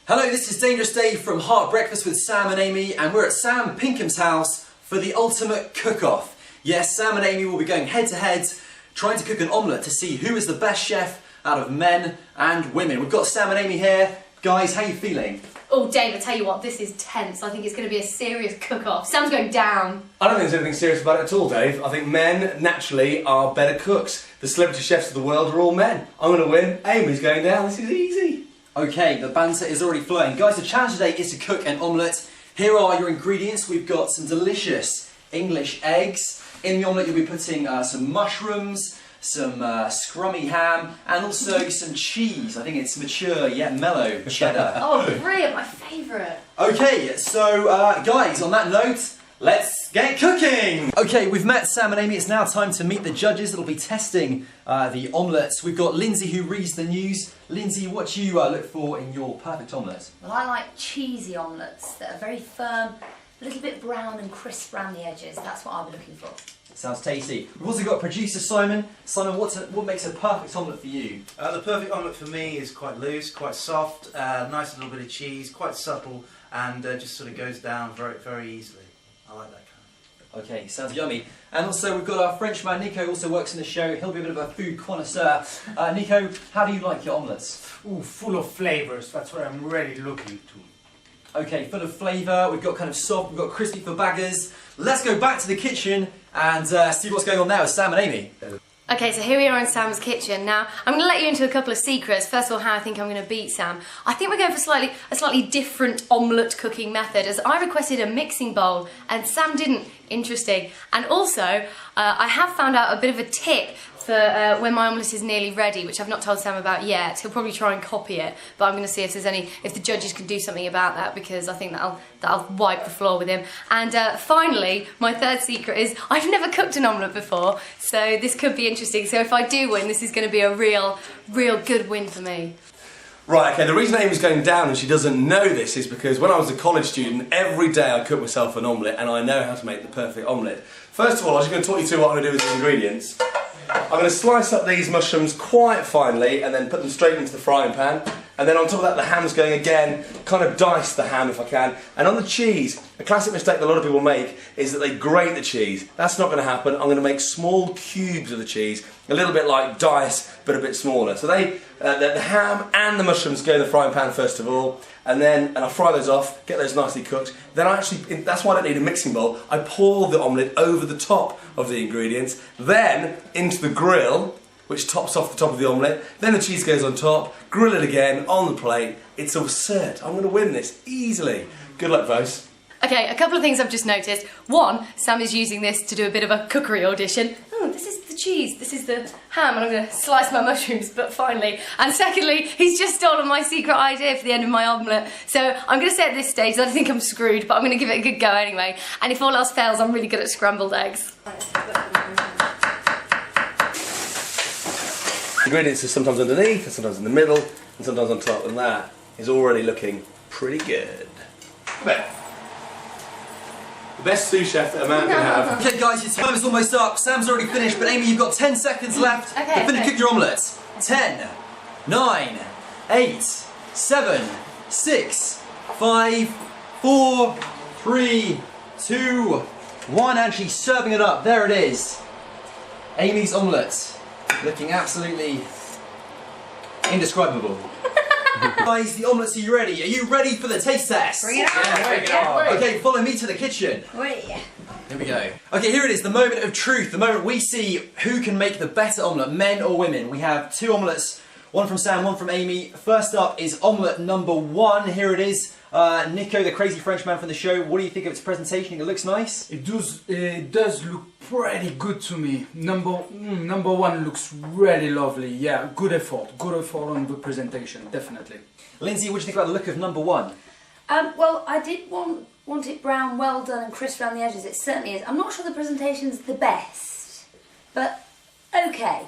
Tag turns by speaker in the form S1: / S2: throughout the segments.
S1: Hello, this is Dangerous Dave from Heart Breakfast with Sam and Amy, and we're at Sam Pinkham's house for the ultimate cook-off. Yes, Sam and Amy will be going head-to-head, trying to cook an omelette to see who is the best chef out of men and women. We've got Sam and Amy here. Guys, how are you feeling?
S2: Oh, Dave, I tell you what, this is tense. I think it's going to be a serious cook-off. Sam's going down.
S3: I don't think there's anything serious about it at all, Dave. I think men, naturally, are better cooks. The celebrity chefs of the world are all men. I'm going to win. Amy's going down. This is easy.
S1: Okay, the banter is already flowing. Guys, the challenge today is to cook an omelette. Here are your ingredients. We've got some delicious English eggs. In the omelette, you'll be putting some mushrooms, some scrummy ham, and also some cheese. I think it's mature yet mellow cheddar.
S2: Oh, brilliant, my favourite.
S1: Okay, so guys, on that note, let's get cooking! Okay, we've met Sam and Amy. It's now time to meet the judges that'll be testing the omelettes. We've got Lindsay who reads the news. Lindsay, what do you look for in your perfect omelette?
S4: Well, I like cheesy omelettes that are very firm, a little bit brown and crisp around the edges. That's what I'm looking for.
S1: Sounds tasty. We've also got producer Simon. Simon, what makes a perfect omelette for you?
S5: The perfect omelette for me is quite loose, quite soft, nice little bit of cheese, quite subtle, and just sort of goes down very, very easily. I like that kind.
S1: Okay, sounds yummy. And also we've got our Frenchman Nico, also works in the show. He'll be a bit of a food connoisseur. Nico, how do you like your omelettes?
S6: Ooh, full of flavours. That's what I'm really looking to.
S1: Okay, full of flavour. We've got kind of soft. We've got crispy for baggers. Let's go back to the kitchen and see what's going on now with Sam and Amy.
S2: Okay, so here we are in Sam's kitchen. Now, I'm going to let you into a couple of secrets. First of all, how I think I'm going to beat Sam. I think we're going for a slightly different omelette cooking method, as I requested a mixing bowl and Sam didn't. Interesting. And also, I have found out a bit of a tip for when my omelette is nearly ready, which I've not told Sam about yet. He'll probably try and copy it, but I'm going to see if the judges can do something about that, because I think that'll wipe the floor with him. And finally, my third secret is I've never cooked an omelette before, so this could be interesting. So if I do win, this is going to be a real good win for me.
S3: Right, okay, the reason Amy's going down and she doesn't know this is because when I was a college student, every day I cooked myself an omelette, and I know how to make the perfect omelette. First of all, I'm just going to talk you through what I'm going to do with the ingredients. I'm going to slice up these mushrooms quite finely and then put them straight into the frying pan. And then on top of that, the ham's going again, kind of dice the ham if I can. And on the cheese, a classic mistake that a lot of people make is that they grate the cheese. That's not going to happen. I'm going to make small cubes of the cheese, a little bit like dice, but a bit smaller. So the ham and the mushrooms go in the frying pan first of all, and I'll fry those off, get those nicely cooked. Then that's why I don't need a mixing bowl. I pour the omelette over the top of the ingredients, then into the grill, which tops off the top of the omelette, then the cheese goes on top, grill it again on the plate. It's absurd. I'm going to win this easily. Good luck, Vos.
S2: Okay, a couple of things I've just noticed. One, Sam is using this to do a bit of a cookery audition. Oh, this is the cheese, this is the ham, and I'm going to slice my mushrooms, but finally. And secondly, he's just stolen my secret idea for the end of my omelette. So I'm going to say at this stage that I think I'm screwed, but I'm going to give it a good go anyway. And if all else fails, I'm really good at scrambled eggs.
S3: Ingredients are sometimes underneath, and sometimes in the middle, and sometimes on top, and that is already looking pretty good. But the best sous chef that a man can have.
S1: Okay guys, your time is almost up. Sam's already finished, but Amy, you've got 10 seconds left to finish cook your omelettes. 10, 9, 8, 7, 6, 5, 4, 3, 2, 1, and she's serving it up. There it is. Amy's omelette. Looking absolutely indescribable. Guys, the omelettes are you ready? Are you ready for the taste test?
S4: Bring it on!
S1: Yeah, okay, follow me to the kitchen.
S4: Wait.
S1: Here we go. Okay, here it is, the moment of truth, the moment we see who can make the better omelette, men or women. We have two omelettes, one from Sam, one from Amy. First up is omelette number 1. Here it is. Nico, the crazy Frenchman from the show, what do you think of its presentation? It looks nice?
S6: It does look pretty good to me. Number 1 looks really lovely. Yeah, good effort on the presentation, definitely.
S1: Lindsay, what do you think about the look of number 1?
S4: Well, I did want it brown, well done and crisp around the edges. It certainly is. I'm not sure the presentation's the best, but okay.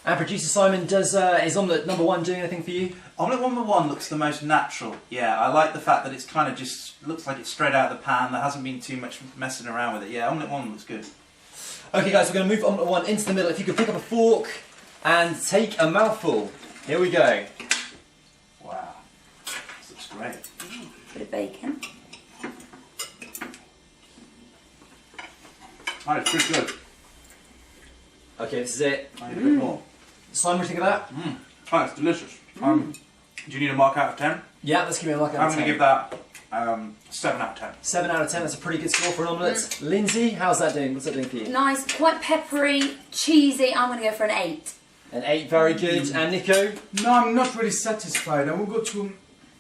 S1: And producer Simon, is omelette number 1 doing anything for you?
S5: Omelette number 1 looks the most natural. Yeah, I like the fact that it's kind of just looks like it's straight out of the pan. There hasn't been too much messing around with it. Yeah, omelette 1 looks good.
S1: Okay guys, we're going to move omelette 1 into the middle. If you could pick up a fork and take a mouthful. Here we go.
S5: Wow. This looks Great.
S4: Bit of bacon.
S5: Oh, it's pretty good.
S1: Okay, this is it.
S5: I need a bit more.
S1: Simon, what do you think of that?
S5: Oh, it's delicious. Do you need a mark out of 10?
S1: Yeah, let's give me a mark out
S5: I'm
S1: of 10.
S5: going to give that 7 out of 10.
S1: 7 out of 10, that's a pretty good score for an omelette. Lindsay, how's that doing? What's that doing for you?
S4: Nice, quite peppery, cheesy. I'm going to go for an 8.
S1: An 8, very good. And Nico?
S6: No, I'm not really satisfied. I will go to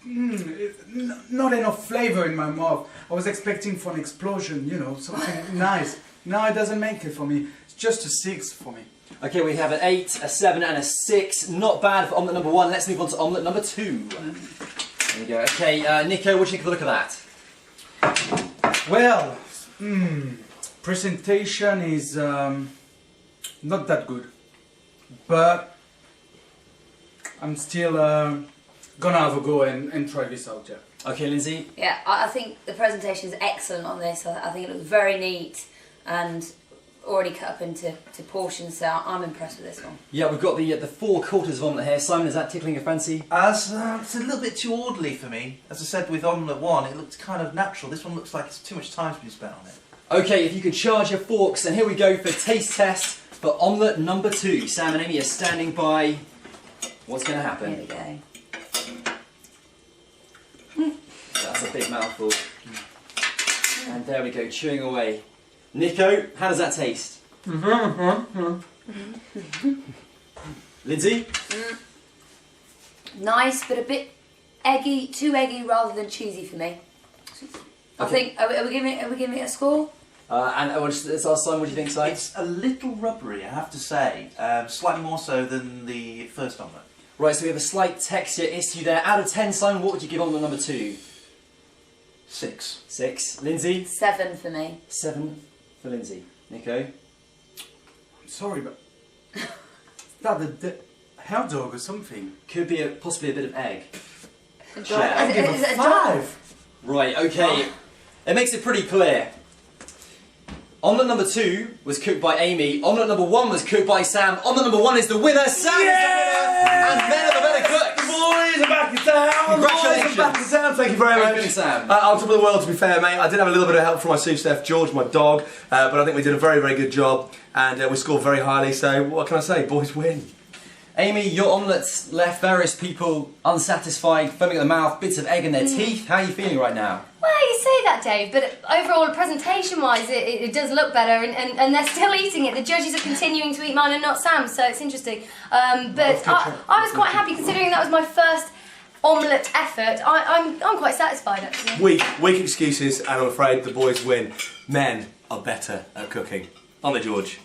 S6: not enough flavour in my mouth. I was expecting for an explosion, you know, something nice. No, it doesn't make it for me. It's just a 6 for me.
S1: Okay, we have an 8, a 7 and a 6. Not bad for omelette number 1. Let's move on to omelette number 2. There we go. Okay, Nico, what do you think of the look of that?
S6: Well, presentation is not that good. But I'm still gonna have a go and try this out, yeah.
S1: Okay, Lindsay?
S4: Yeah, I think the presentation is excellent on this. I think it looks very neat and already cut up into portions, so I'm impressed with this one.
S1: Yeah, we've got the 4 quarters of omelette here. Simon, is that tickling your fancy?
S5: It's a little bit too orderly for me. As I said with omelette 1, it looked kind of natural. This one looks like it's too much time's been spent on it.
S1: Okay, if you could charge your forks, then here we go for taste test for omelette number 2. Sam and Amy are standing by. What's going to
S4: Here
S1: happen?
S4: we go.
S1: That's a big mouthful. And there we go, chewing away. Nico, how does that taste? Lindsay?
S4: Nice, but a bit eggy, too eggy rather than cheesy for me. I think, are we giving it a score?
S1: And let's ask Simon, what do you think, Simon?
S5: It's a little rubbery, I have to say. Slightly more so than the first omelette.
S1: Right, so we have a slight texture issue there. Out of 10, Simon, what would you give omelette number 2?
S5: 6.
S1: 6. Lindsay?
S4: 7 for me.
S1: 7 for Lindsay. Nico?
S6: I'm sorry, but is that the hot dog or something?
S1: Could be possibly a bit of egg.
S4: A
S1: Yeah,
S4: dog.
S6: I'll give
S4: Is
S6: a
S4: it a dog?
S6: 5.
S1: Right, okay. It makes it pretty clear. Omelette number 2 was cooked by Amy. Omelette number 1 was cooked by Sam. Omelette number 1 is the winner. Sam is the winner. And men are the better cooks.
S3: Boys are back in town!
S1: Congratulations.
S3: Boys are back in town, thank you very
S1: Very
S3: much.
S1: good, Sam.
S3: On top of the world, to be fair, mate. I did have a little bit of help from my sous chef, George, my dog, but I think we did a very, very good job, and we scored very highly, so what can I say? Boys win.
S1: Amy, your omelettes left various people unsatisfied, foaming at the mouth, bits of egg in their teeth. How are you feeling right now?
S2: Well, you say that, Dave, but overall, presentation-wise, it does look better, and they're still eating it. The judges are continuing to eat mine and not Sam's, so it's interesting. But I was quite happy, considering that was my first omelette effort. I'm quite satisfied, actually.
S3: Weak excuses, and I'm afraid the boys win. Men are better at cooking. Aren't they, George?